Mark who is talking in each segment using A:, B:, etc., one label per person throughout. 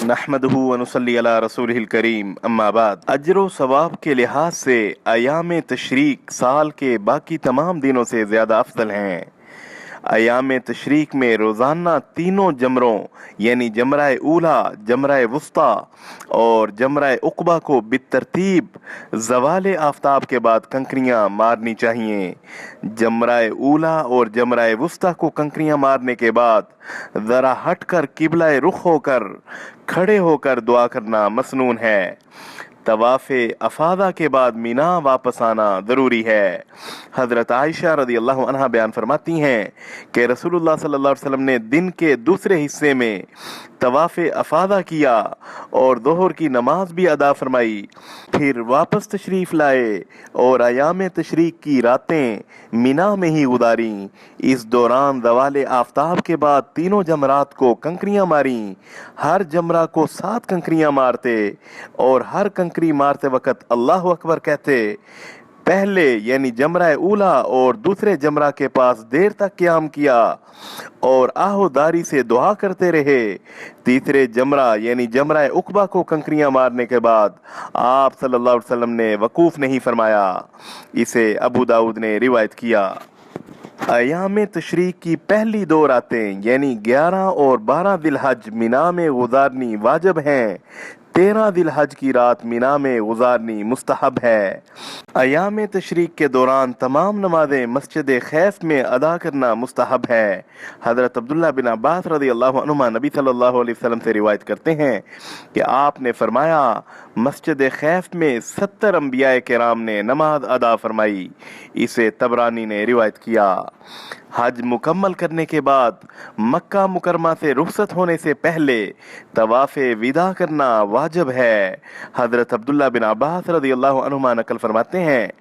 A: नहमदहू व नुसल्ली अला रसूलिहिल करीम अम्मा बाद। अजर व सवाब के लिहाज से अयाम तशरीक साल के बाकी तमाम दिनों से ज़्यादा अफजल हैं। अयाम तशरीक में रोज़ाना तीनों जमरों यानी जमराए ऊला, जमराए वुस्ता और जमराए उक़बा को बितरतीब ज़वाल आफ्ताब के बाद कंकरियाँ मारनी चाहिए। जमराए ऊला और जमराए वुस्ता को कंकरियाँ मारने के बाद ज़रा हटकर किबलाए रुख होकर खड़े होकर दुआ करना मसनून है। तवाफ़े अफादा के बाद मीना वापस आना ज़रूरी है। हज़रत आयशा रज़ी अल्लाह अन्हा बयान फरमाती हैं कि रसूलुल्लाह सल्लल्लाहु अलैहि वसल्लम ने दिन के दूसरे हिस्से में तवाफ़े अफादा किया और ज़ोहर की नमाज भी अदा फरमाई, फिर वापस तशरीफ़ लाए और अयाम तशरीक की रातें मीना में ही गुजारी। इस दौरान ज़वाल आफ्ताब के बाद तीनों जमरात को कंकरियाँ मारी। हर जमरा को 7 कंकरियाँ मारते और हर कंकरी मारते वक़्त अल्लाहु अकबर कहते। पहले यानी जमरा ऊला और दूसरे जमरा के पास देर तक क़याम किया और आहोदारी से दुआ करते रहे। तीसरे जमरा यानी जमरा उक़बा को कंकरियां मारने के बाद आप सल्लल्लाहु अलैहि वसल्लम ने वकूफ़ नहीं फरमाया। इसे अबू दाऊद ने रिवायत किया। अयाम तशरीक की पहली 2 रातें यानी 11 और 12 दिलहज मिना में गुजारनी वाजिब हैं। 13 दिलहज की रात मिना में गुजारनी मुस्तहब है। अयाम तशरीक के दौरान तमाम नमाजें मस्जिद खैफ में अदा करना मुस्तहब है। हज़रत अब्दुल्ला बिन अब्बास रज़ी अल्लाहु अन्हुमा नबी सल्लल्लाहु अलैहि वसल्लम से रिवायत करते हैं कि आपने फरमाया, मस्जिद खैफ में 70 अंबिया किराम ने नमाज अदा फरमाई। इसे तबरानी ने रिवायत किया। हज मुकम्मल करने के बाद मक्का मुकरमा से रुखसत होने से पहले तवाफ़े विदा करना वाजिब है। हज़रत अब्दुल्ला बिन अब्बास रज़ी अल्लाहु अन्हुमा नकल फरमाते हैं,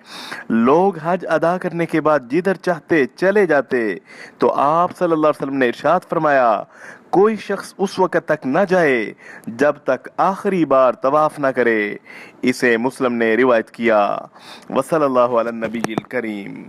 A: लोग हज अदा करने के बाद जिधर चाहते चले जाते, तो आप सल्लल्लाहु अलैहि वसल्लम ने इरशाद फरमाया, कोई शख्स उस वक़्त तक न जाए जब तक आखिरी बार तवाफ़ न करे। इसे मुस्लिम ने रिवायत किया। वसल्लल्लाहु अला नबील करीम।